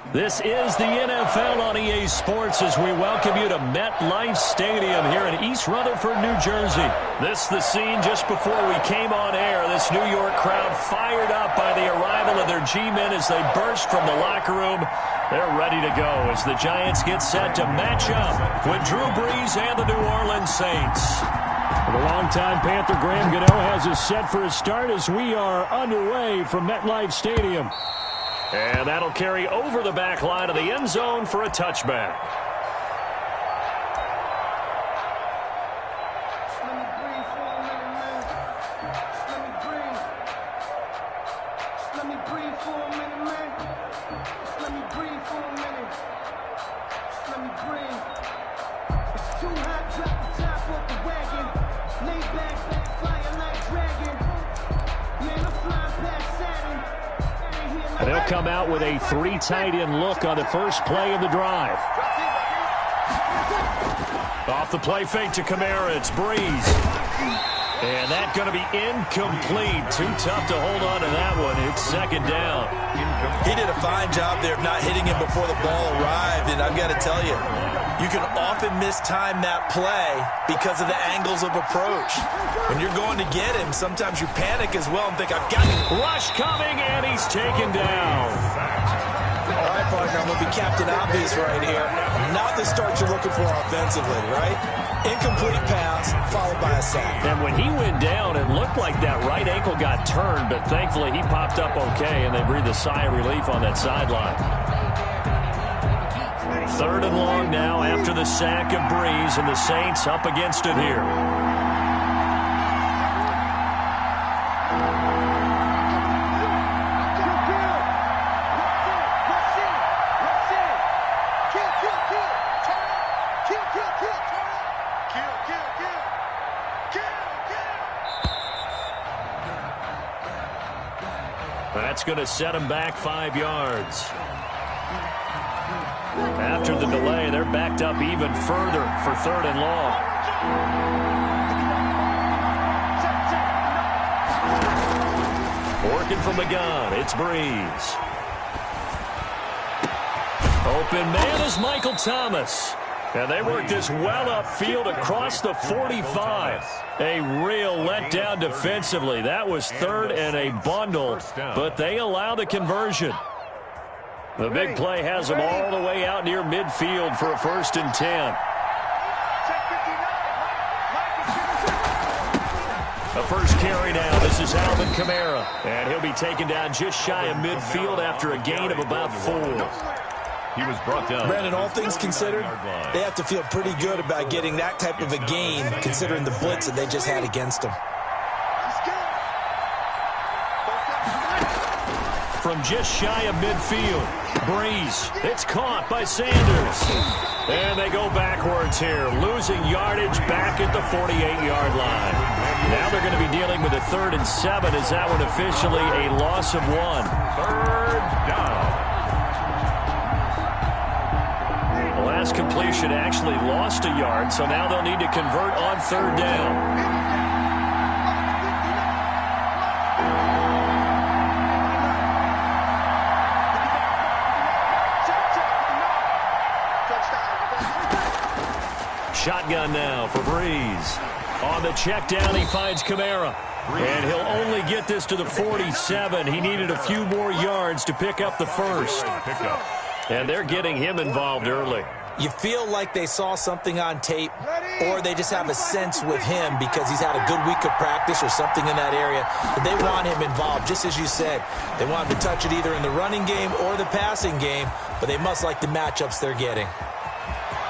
This is the NFL on EA Sports as we welcome you to MetLife Stadium here in East Rutherford, New Jersey. This is the scene just before we came on air. This New York crowd fired up by the arrival of their G-men as they burst from the locker room. They're ready to go as the Giants get set to match up with Drew Brees and the New Orleans Saints. The longtime Panther Graham Gano has us set for a start as we are underway from MetLife Stadium. And that'll carry over the back line of the end zone for a touchback. They'll come out with a three tight end look on the first play of the drive. Off the play fake to Kamara, it's Brees. And that's going to be incomplete. Too tough to hold on to that one. It's second down. He did a fine job there of not hitting him before the ball arrived, and I've got to tell you, you can often mistime that play because of the angles of approach. When you're going to get him, sometimes you panic as well and think, I've got him. Rush coming, and he's taken down. All right, partner, I'm going to be Captain Obvious right here. Not the start you're looking for offensively, right? Incomplete pass, followed by a sack. And when he went down, it looked like that right ankle got turned, but thankfully he popped up okay, and they breathed a sigh of relief on that sideline. Third and long now after the sack of Brees, and the Saints up against it here. That's going to set him back 5 yards. After the delay, they're backed up even further for third and long. Working from the gun, it's Brees. Open man is Michael Thomas. And they work this well upfield across the 45. A real letdown defensively. That was third and a bundle, but they allow the conversion. The big play has them all the way out near midfield for a 1st and 10. The first carry now. This is Alvin Kamara. And he'll be taken down just shy of midfield after a gain of about 4. He was brought down. Brandon, all things considered, they have to feel pretty good about getting that type of a gain, considering the blitz that they just had against them. From just shy of midfield, Brees. It's caught by Sanders. And they go backwards here, losing yardage back at the 48-yard line. Now they're going to be dealing with a 3rd and 7. Is that one officially a loss of 1? 3rd down. Last completion actually lost a yard, so now they'll need to convert on 3rd down. Shotgun now for Brees. On the check down, he finds Kamara. And he'll only get this to the 47. He needed a few more yards to pick up the first. And they're getting him involved early. You feel like they saw something on tape, or they just have a sense with him because he's had a good week of practice or something in that area. But they want him involved, just as you said. They want him to touch it either in the running game or the passing game, but they must like the matchups they're getting.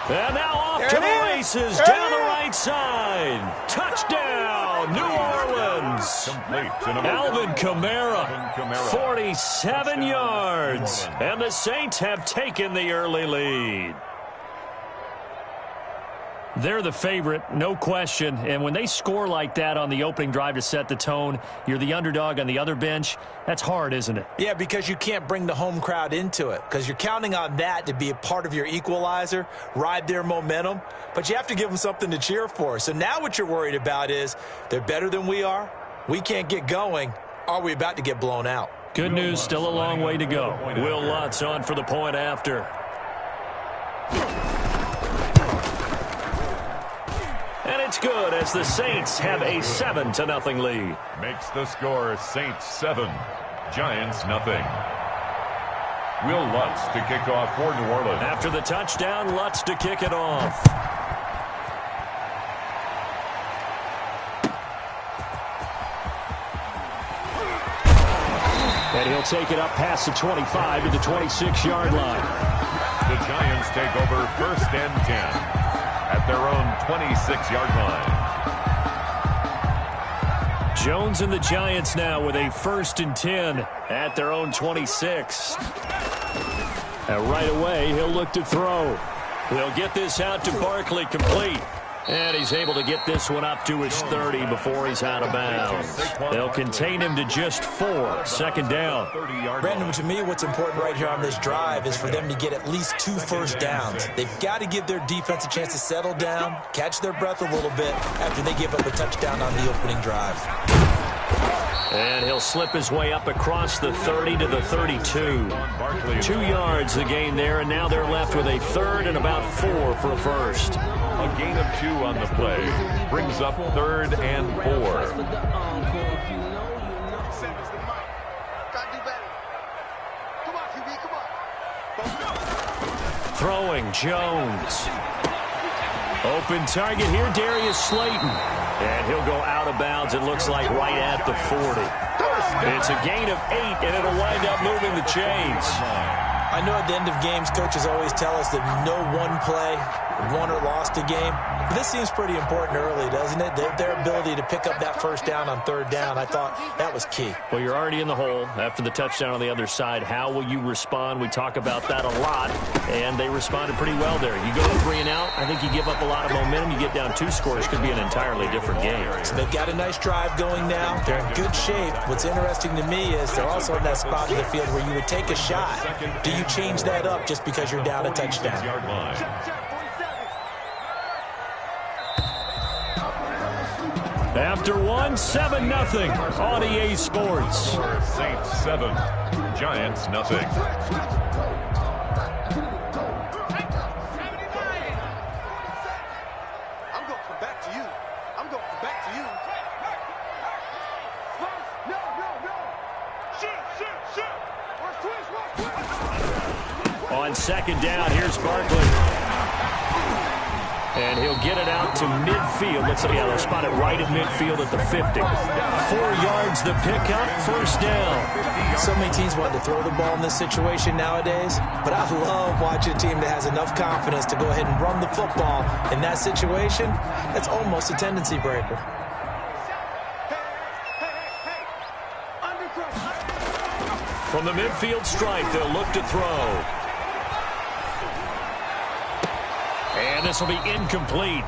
And now off to the races down the right side. Touchdown, New Orleans. Alvin Kamara, 47 yards. And the Saints have taken the early lead. They're the favorite, no question. And when they score like that on the opening drive to set the tone, you're the underdog on the other bench. That's hard, isn't it? Yeah, because you can't bring the home crowd into it because you're counting on that to be a part of your equalizer, ride their momentum. But you have to give them something to cheer for. So now what you're worried about is they're better than we are. We can't get going. Are we about to get blown out? Good news, still a long way to go. Will Lutz on for the point after. And it's good as the Saints have a 7-0 lead. Makes the score Saints 7, Giants nothing. Will Lutz to kick off for New Orleans. After the touchdown, Lutz to kick it off. And he'll take it up past the 25 to the 26-yard line. The Giants take over 1st and 10 at their own 26-yard line. Jones and the Giants now with a 1st and 10 at their own 26. And right away, he'll look to throw. They'll get this out to Barkley, complete. And he's able to get this one up to his 30 before he's out of bounds. They'll contain him to just 4. 2nd down. Brandon, to me, what's important right here on this drive is for them to get at least 2 first downs. They've got to give their defense a chance to settle down, catch their breath a little bit after they give up a touchdown on the opening drive. And he'll slip his way up across the 30 to the 32. 2 yards the gain there, and now they're left with a 3rd and about 4 for a first. A gain of 2 on the play brings up 3rd and 4. Throwing, Jones. Open target here, Darius Slayton. And he'll go out of bounds, it looks like, right at the 40. It's a gain of 8, and it'll wind up moving the chains. I know at the end of games, coaches always tell us that no one play won or lost a game. But this seems pretty important early, doesn't it? Their ability to pick up that first down on 3rd down, I thought that was key. Well, you're already in the hole after the touchdown on the other side. How will you respond? We talk about that a lot, and they responded pretty well there. You go 3 and out, I think you give up a lot of momentum. You get down 2 scores, could be an entirely different game. So they've got a nice drive going now. They're in good shape. What's interesting to me is they're also in that spot of the field where you would take a shot. Do you change that up just because you're down a touchdown? After 1, 7-0 on EA Sports. Saints 7, Giants nothing. I'm going to come back to you. I'm going to come back to you. No. Shoot. On 2nd down, here's Barkley. And he'll get it out to midfield. They'll spot it right at midfield at the 50. 4 yards the pickup, 1st down. So many teams want to throw the ball in this situation nowadays, but I love watching a team that has enough confidence to go ahead and run the football. In that situation, that's almost a tendency breaker. From the midfield stripe, they'll look to throw. And this will be incomplete.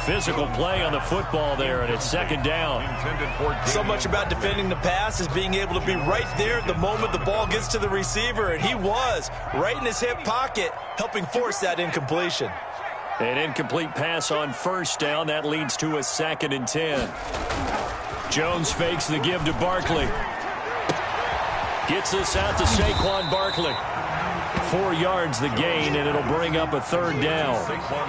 Physical play on the football there, and it's 2nd down. So much about defending the pass is being able to be right there at the moment the ball gets to the receiver, and he was right in his hip pocket, helping force that incompletion. An incomplete pass on 1st down. That leads to a 2nd and 10. Jones fakes the give to Barkley. Gets this out to Saquon Barkley. 4 yards the gain, and it'll bring up a 3rd down.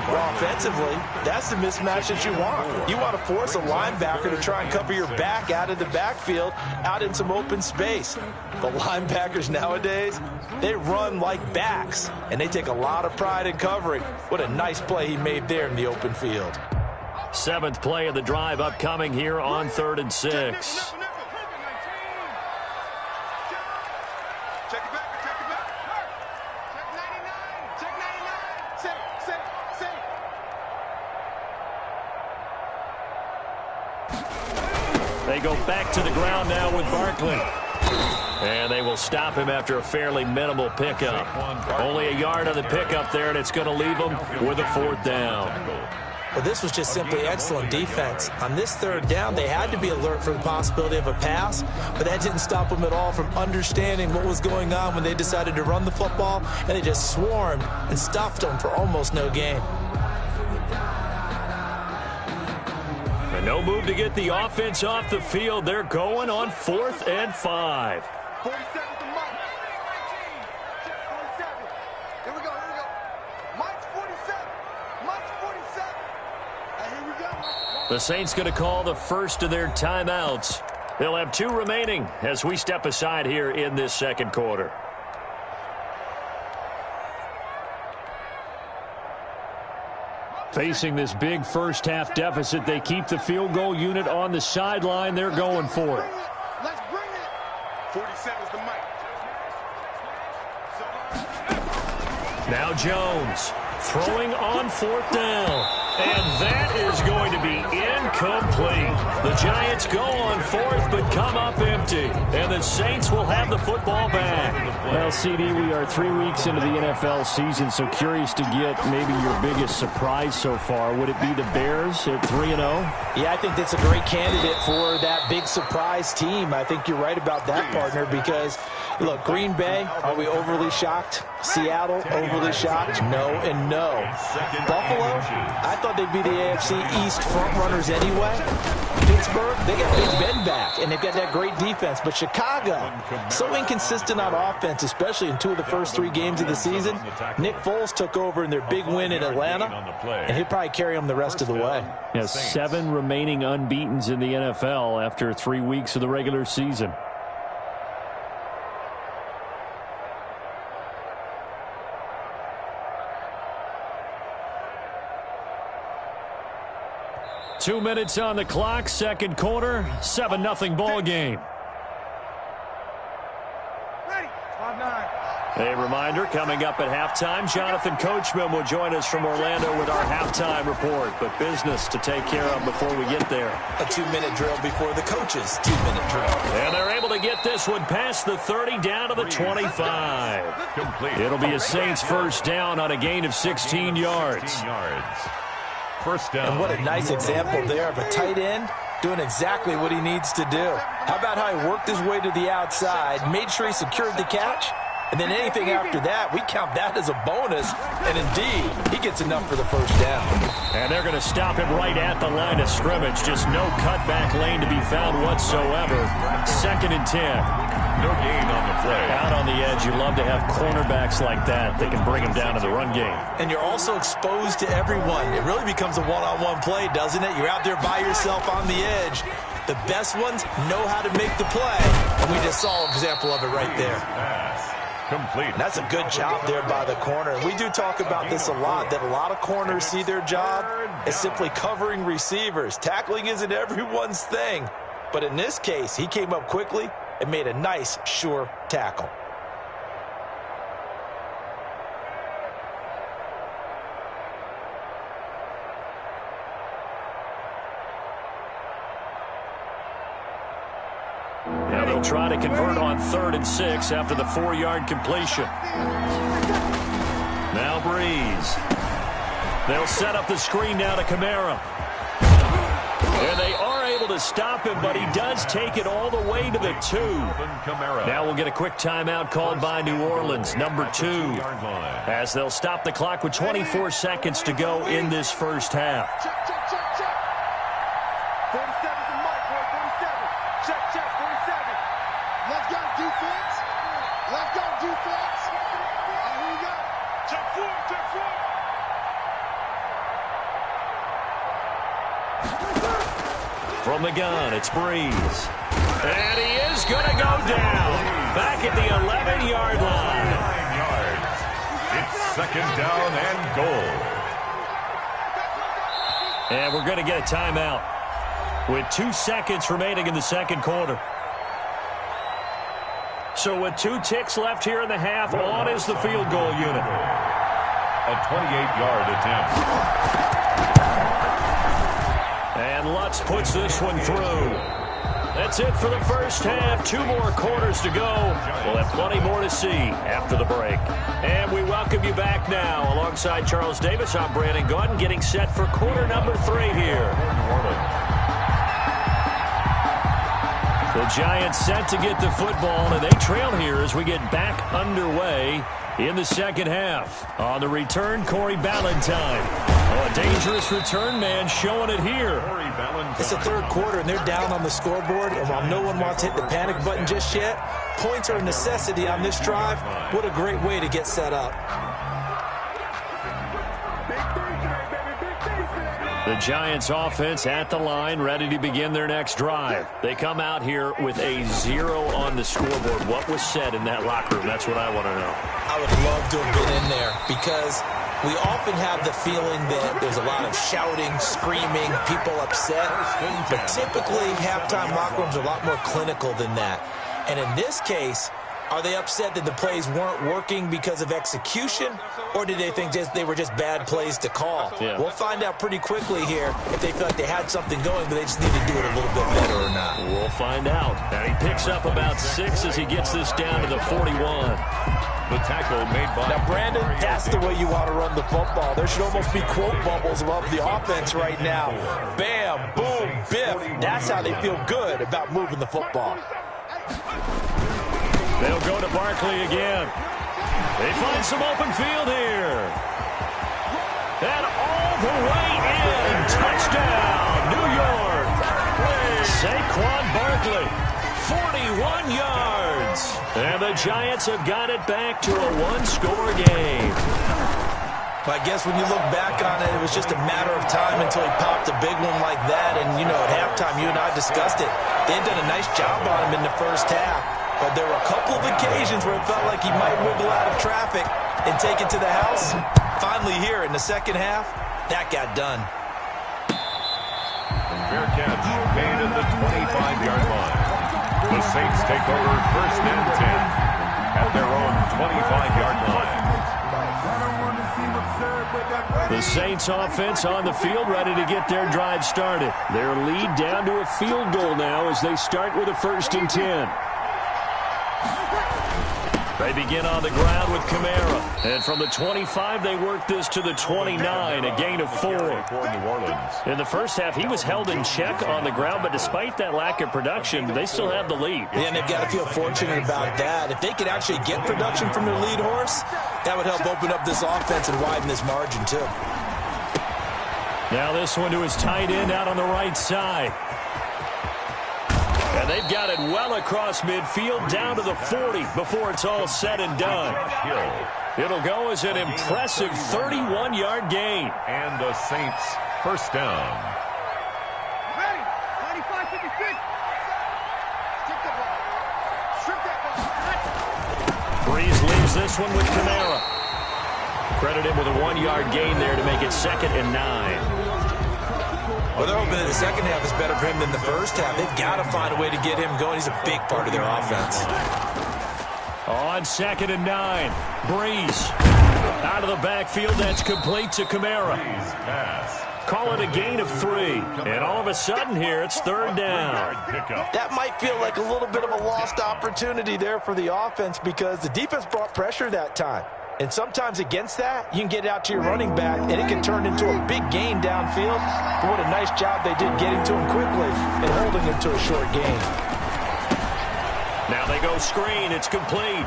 Well, offensively, that's the mismatch that you want. You want to force a linebacker to try and cover your back out of the backfield, out in some open space. The linebackers nowadays, they run like backs, and they take a lot of pride in covering. What a nice play he made there in the open field. 7th play of the drive upcoming here on 3rd and 6. They go back to the ground now with Barkley. And they will stop him after a fairly minimal pickup. Only a yard on the pickup there, and it's going to leave him with a 4th down. Well, this was just simply excellent defense. On this 3rd down, they had to be alert for the possibility of a pass, but that didn't stop them at all from understanding what was going on when they decided to run the football, and they just swarmed and stuffed them for almost no gain. And no move to get the offense off the field. They're going on 4th and 5. 47's the mic. Check 47. Here we go. Mike's 47. Mike's 47. Here we go. The Saints going to call the first of their timeouts. They'll have 2 remaining as we step aside here in this second quarter. Facing this big first-half deficit, they keep the field goal unit on the sideline. They're going for it. Let's bring it. 47's the mic. Now Jones throwing on 4th down. And that is going to be incomplete. The Giants go on 4th but come up empty. And the Saints will have the football back. Well, CD, we are 3 weeks into the NFL season, so curious to get maybe your biggest surprise so far. Would it be the Bears at 3-0? Yeah, I think that's a great candidate for that big surprise team. I think you're right about that, partner, because, look, Green Bay, are we overly shocked? Seattle, overly shocked? No and no. Buffalo, I thought they'd be the AFC East frontrunners anyway. Pittsburgh, they got Big Ben back, and they've got that great defense. But Chicago, so inconsistent on offense, especially in 2 of the first 3 games of the season. Nick Foles took over in their big win in Atlanta, and he'll probably carry them the rest of the way. Has 7 remaining unbeatens in the NFL after 3 weeks of the regular season. Two minutes on the clock, second quarter, 7-0 ball game. Ready. 5-9. A reminder, coming up at halftime, Jonathan Coachman will join us from Orlando with our halftime report. But business to take care of before we get there. A 2-minute drill before the coaches' 2-minute drill. And they're able to get this one past the 30 down to the 25. Complete. It'll be a Saints first down on a gain of 16 yards. First down. And what a nice example there of a tight end doing exactly what he needs to do. How about how he worked his way to the outside, made sure he secured the catch, and then anything after that, we count that as a bonus. And indeed, he gets enough for the first down. And they're going to stop him right at the line of scrimmage. Just no cutback lane to be found whatsoever. 2nd and 10. No gain on the play. Out on the edge, you love to have cornerbacks like that that can bring him down to the run game. And you're also exposed to everyone. It really becomes a one-on-one play, doesn't it? You're out there by yourself on the edge. The best ones know how to make the play. And we just saw an example of it right there. Pass. Complete. And that's a good job there by the corner. And we do talk about this a lot, that a lot of corners see their job as simply covering receivers. Tackling isn't everyone's thing. But in this case, he came up quickly and made a nice, sure tackle. Now they'll try to convert on 3rd and 6 after the 4-yard completion. Now Breeze. They'll set up the screen now to Kamara. And they are able to stop him, but he does take it all the way to the 2. Now we'll get a quick timeout called by New Orleans, number 2, as they'll stop the clock with 24 seconds to go in this first half. Check. 47's the mic, boy. 47. Check. 47. Let's go, defense. Let's go, defense. Here we go. Check 4. From the gun, it's Breeze. And he is going to go down. Back at the 11-yard line. 9 yards. It's 2nd down and goal. And we're going to get a timeout with 2 seconds remaining in the second quarter. So with 2 ticks left here in the half, on is the field goal unit. A 28-yard attempt. And Lutz puts this one through. That's it for the first half. 2 more quarters to go. We'll have plenty more to see after the break. And we welcome you back now. Alongside Charles Davis, I'm Brandon Gaudin, getting set for quarter number 3 here. The Giants set to get the football, and they trail here as we get back underway in the second half. On the return, Corey Ballantyne. Oh, a dangerous return man showing it here. It's the third quarter, and they're down on the scoreboard. And while no one wants to hit the panic button just yet, points are a necessity on this drive. What a great way to get set up. The Giants offense at the line, ready to begin their next drive. They come out here with a 0 on the scoreboard. What was said in that locker room? That's what I want to know. I would love to have been in there because we often have the feeling that there's a lot of shouting, screaming, people upset. But typically, halftime locker rooms are a lot more clinical than that. And in this case, are they upset that the plays weren't working because of execution, or did they think they were just bad plays to call? Yeah. We'll find out pretty quickly here if they feel like they had something going, but they just need to do it a little bit better or not. We'll find out. And he picks up about 6 as he gets this down to the 41. The tackle made by... Now, Brandon, that's the way you want to run the football. There should almost be quote bubbles above the offense right now. Bam, boom, biff. That's how they feel good about moving the football. They'll go to Barkley again. They find some open field here. And all the way in. Touchdown, New York. Saquon Barkley, 41 yards. And the Giants have got it back to a one-score game. I guess when you look back on it, it was just a matter of time until he popped a big one like that. And, you know, at halftime, you and I discussed it. They had done a nice job on him in the first half. But there were a couple of occasions where it felt like he might wiggle out of traffic and take it to the house. Finally here in the second half, that got done. Fair catch made at the 25-yard line. The Saints take over first and 10 at their own 25-yard line. The Saints offense on the field ready to get their drive started. Their lead down to a field goal now as they start with a 1st and 10. They begin on the ground with Kamara. And from the 25, they work this to the 29, a gain of 4. In the first half, he was held in check on the ground, but despite that lack of production, they still have the lead. Yeah, and they've got to feel fortunate about that. If they could actually get production from their lead horse, that would help open up this offense and widen this margin, too. Now this one to his tight end out on the right side. And they've got it well across midfield down to the 40 before it's all said and done. It'll go as an impressive 31-yard gain. And the Saints first down. Ready. 95, 56. Strip that ball. Strip that ball. Breeze leaves this one with Kamara. Credit him with a 1-yard gain there to make it 2nd and 9. Well, they're hoping that the second half is better for him than the first half. They've got to find a way to get him going. He's a big part of their offense. On 2nd and 9, Breeze. Out of the backfield, that's complete to Kamara. Call it a gain of 3. And all of a sudden here, it's 3rd down. That might feel like a little bit of a lost opportunity there for the offense because the defense brought pressure that time. And sometimes against that, you can get it out to your running back, and it can turn into a big gain downfield. But what a nice job they did getting to him quickly and holding him to a short gain. Now they go screen. It's complete.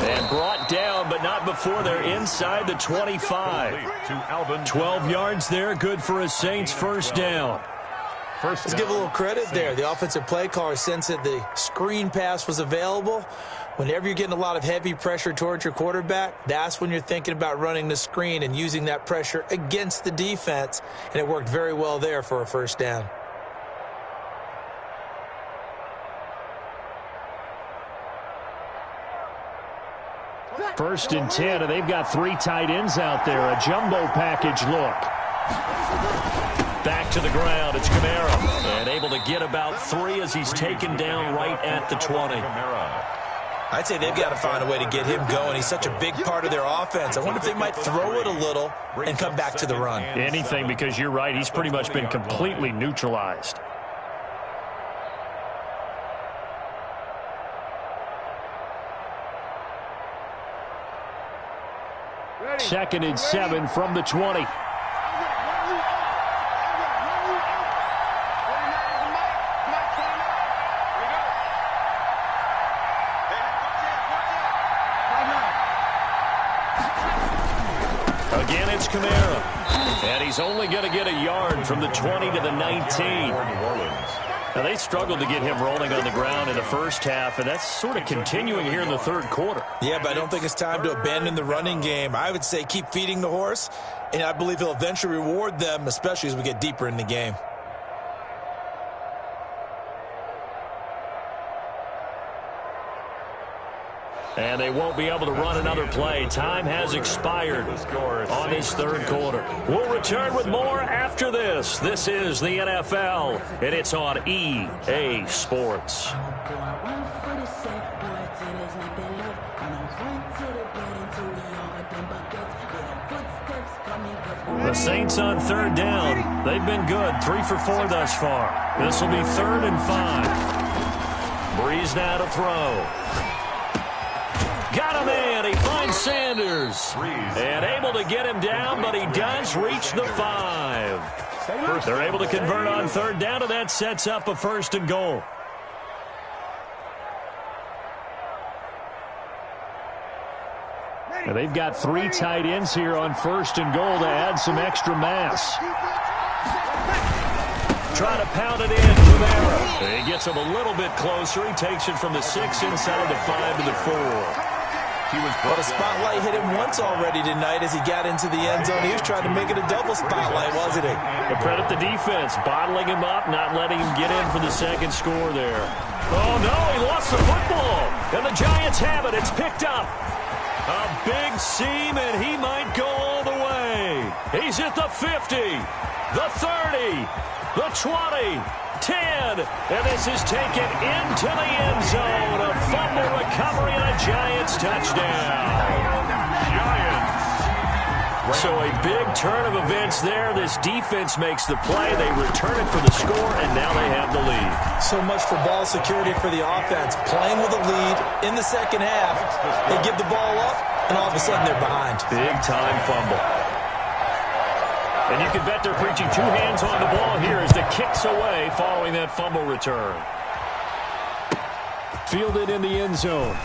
And brought down, but not before they're inside the 25. 12 yards there, good for a Saints first down. Let's give a little credit there. The offensive play caller sensed that the screen pass was available. Whenever you're getting a lot of heavy pressure towards your quarterback, that's when you're thinking about running the screen and using that pressure against the defense. And it worked very well there for a first down. First and 10, and they've got 3 tight ends out there. A jumbo package look. Back to the ground. It's Kamara. And able to get about 3 as he's taken down right at the 20. I'd say they've got to find a way to get him going. He's such a big part of their offense. I wonder if they might throw it a little and come back to the run. Anything, because you're right. He's pretty much been completely neutralized. Second and 7 from the 20. Again, it's Kamara. And he's only going to get a yard from the 20 to the 19. Now, they struggled to get him rolling on the ground in the first half, and that's sort of continuing here in the third quarter. Yeah, but I don't think it's time to abandon the running game. I would say keep feeding the horse, and I believe he'll eventually reward them, especially as we get deeper in the game. And they won't be able to run another play. Time has expired on this third quarter. We'll return with more after this. This is the NFL, and it's on EA Sports. The Saints on third down. They've been good. 3 for 4 thus far. This will be 3rd and 5. Breeze now to throw. Got him in. He finds Sanders. And able to get him down, but he does reach the 5. They're able to convert on third down, and that sets up a 1st and goal. And they've got 3 tight ends here on 1st and goal to add some extra mass. Trying to pound it in, Kamara. He gets him a little bit closer. He takes it from the 6 inside the 5 to the 4. Well, the spotlight hit him once already tonight as he got into the end zone. He was trying to make it a double spotlight, wasn't he? But credit the defense, bottling him up, not letting him get in for the 2nd score there. Oh, no, he lost the football. And the Giants have it. It's picked up. A big seam, and he might go all the way. He's at the 50, the 30, the 20, 10, and this is taken into the end zone. A fumble recovery and a Giants touchdown. Giants. So a big turn of events there. This defense makes the play. They return it for the score, and now they have the lead. So much for ball security for the offense. Playing with a lead in the second half. They give the ball up, and all of a sudden they're behind. Big-time fumble. And you can bet they're preaching 2 hands on the ball here as the kick's away following that fumble return. Fielded in the end zone.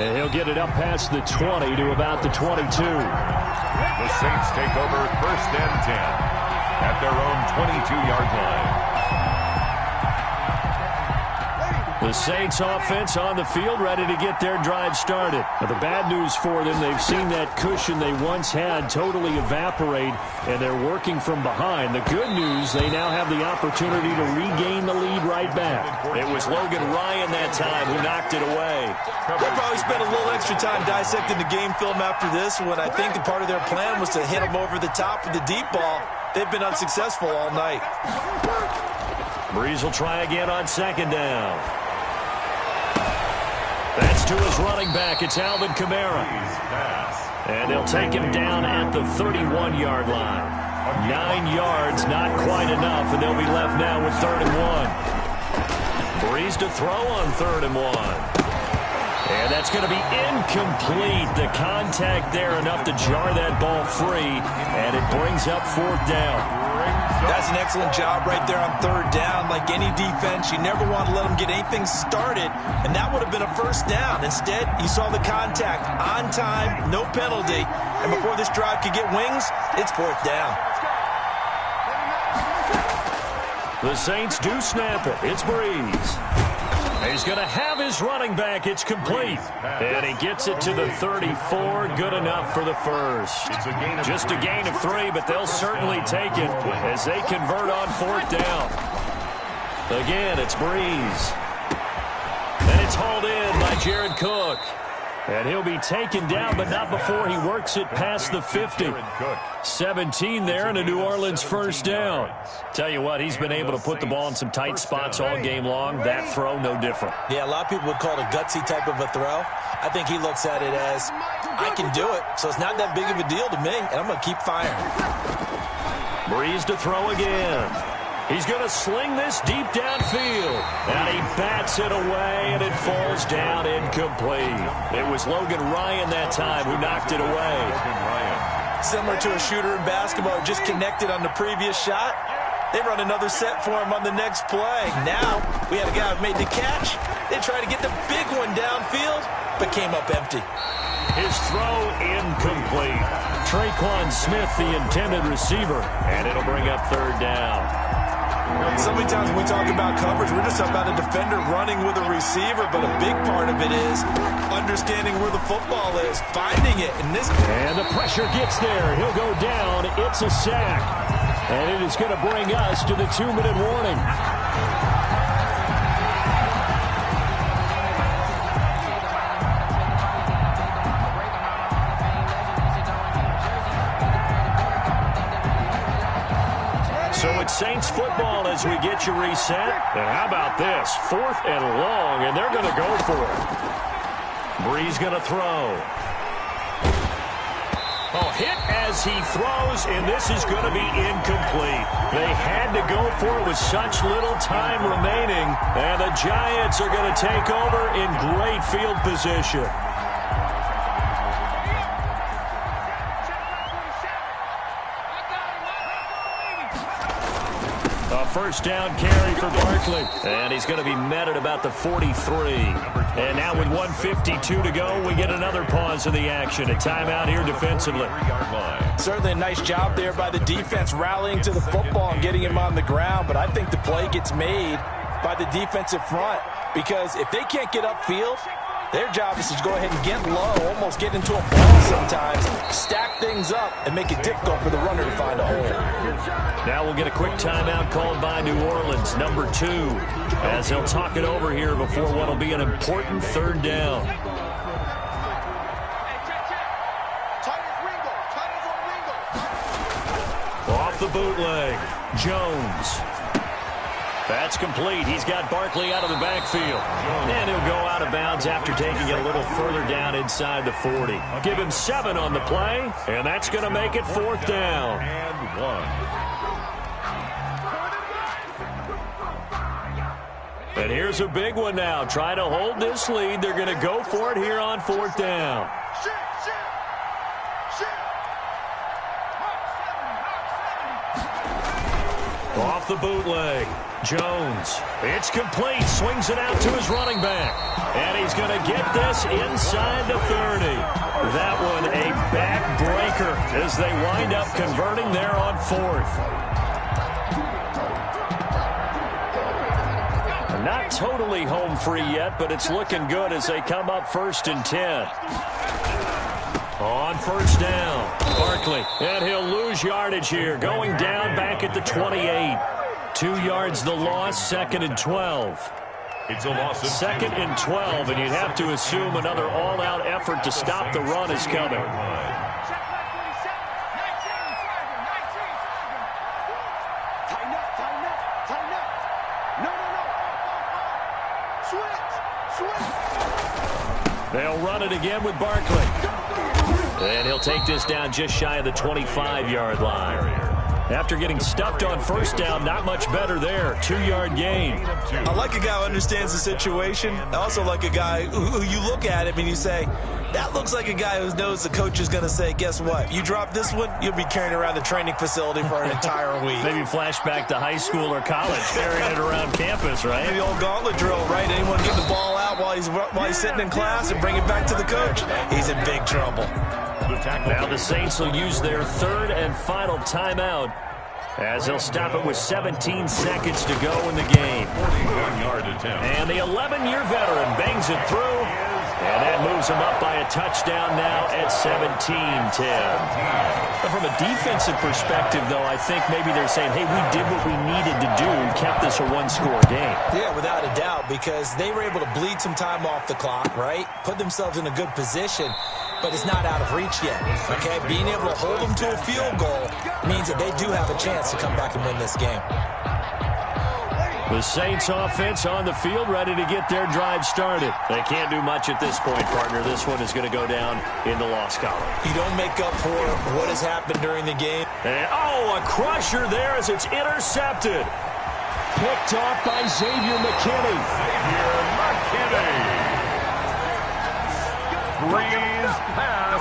And he'll get it up past the 20 to about the 22. The Saints take over 1st and 10 at their own 22-yard line. The Saints offense on the field, ready to get their drive started. Now, the bad news for them, they've seen that cushion they once had totally evaporate, and they're working from behind. The good news, they now have the opportunity to regain the lead right back. It was Logan Ryan that time who knocked it away. They'll probably spend a little extra time dissecting the game film after this when I think that part of their plan was to hit them over the top with the deep ball. They've been unsuccessful all night. Breeze will try again on 2nd down. That's to his running back. It's Alvin Kamara. And they'll take him down at the 31-yard line. 9 yards, not quite enough, and they'll be left now with 3rd and 1. Breeze to throw on 3rd and 1. And that's going to be incomplete. The contact there enough to jar that ball free, and it brings up 4th down. That's an excellent job right there on 3rd down. Like any defense, you never want to let them get anything started, and that would have been a 1st down. Instead, you saw the contact on time, no penalty, and before this drive could get wings, it's 4th down. The Saints do snap it. It's Breeze. He's going to have his running back. It's complete. And he gets it to the 34. Good enough for the 1st. Just a gain of 3, but they'll certainly take it as they convert on 4th down. Again, it's Breeze. And it's hauled in by Jared Cook. And he'll be taken down, but not before he works it past the 50. 17 there and a New Orleans 1st down. Tell you what, he's been able to put the ball in some tight spots all game long. That throw, no different. Yeah, a lot of people would call it a gutsy type of a throw. I think he looks at it as, I can do it, so it's not that big of a deal to me, and I'm going to keep firing. Breeze to throw again. He's going to sling this deep downfield. And he bats it away, and it falls down incomplete. It was Logan Ryan that time who knocked it away. Similar to a shooter in basketball who just connected on the previous shot. They run another set for him on the next play. Now, we had a guy who made the catch. They tried to get the big one downfield, but came up empty. His throw incomplete. Traquan Smith, the intended receiver, and it'll bring up third down. So many times when we talk about coverage, we're just talking about a defender running with a receiver, but a big part of it is understanding where the football is, finding it. And the pressure gets there. He'll go down. It's a sack. And it is going to bring us to the 2-minute warning. So it's Saints football as we get you reset. And how about this? 4th and long, and they're going to go for it. Bree's going to throw. Oh, hit as he throws, and this is going to be incomplete. They had to go for it with such little time remaining, and the Giants are going to take over in great field position. First down carry for Barkley. And he's going to be met at about the 43. And now with 1:52 to go, we get another pause of the action. A timeout here defensively. Certainly a nice job there by the defense rallying to the football and getting him on the ground. But I think the play gets made by the defensive front because if they can't get upfield, their job is to go ahead and get low, almost get into a ball sometimes, stack things up, and make it difficult for the runner to find a hole. Now we'll get a quick timeout called by New Orleans, number 2, as he'll talk it over here before what will be an important third down. Off the bootleg, Jones. That's complete. He's got Barkley out of the backfield. And he'll go out of bounds after taking it a little further down inside the 40. Give him 7 on the play, and that's going to make it 4th down. And 1. And here's a big one now. Trying to hold this lead. They're going to go for it here on 4th down. Off the bootleg, Jones. It's complete. Swings it out to his running back. And he's going to get this inside the 30. That one a backbreaker as they wind up converting there on 4th. Not totally home free yet, but it's looking good as they come up 1st and 10. On 1st down, Barkley, and he'll lose yardage here, going down back at the 28. 2 yards the loss, 2nd and 12. It's a loss of 2nd and 12, and you'd have to assume another all-out effort to stop the run is coming. They'll run it again with Barkley. And he'll take this down just shy of the 25-yard line. After getting stuffed on 1st down, not much better there. 2-yard gain. I like a guy who understands the situation. I also like a guy who you look at him and you say, that looks like a guy who knows the coach is going to say, guess what? You drop this one, you'll be carrying around the training facility for an entire week. Maybe flashback to high school or college, carrying it around campus, right? Maybe the old gauntlet drill, right? Anyone get the ball out while he's sitting in class and bring it back to the coach? He's in big trouble. Now the Saints will use their 3rd and final timeout as they'll stop it with 17 seconds to go in the game. 41-yard attempt. And the 11-year veteran bangs it through, and that moves him up by a touchdown now at 17-10. From a defensive perspective, though, I think maybe they're saying, hey, we did what we needed to do and kept this a 1-score game. Yeah, without a doubt, because they were able to bleed some time off the clock, right? Put themselves in a good position, but it's not out of reach yet, okay? Being able to hold them to a field goal means that they do have a chance to come back and win this game. The Saints offense on the field, ready to get their drive started. They can't do much at this point, partner. This one is going to go down in the loss column. You don't make up for what has happened during the game. And, a crusher there as it's intercepted. Picked off by Xavier McKinney. Breeze pass.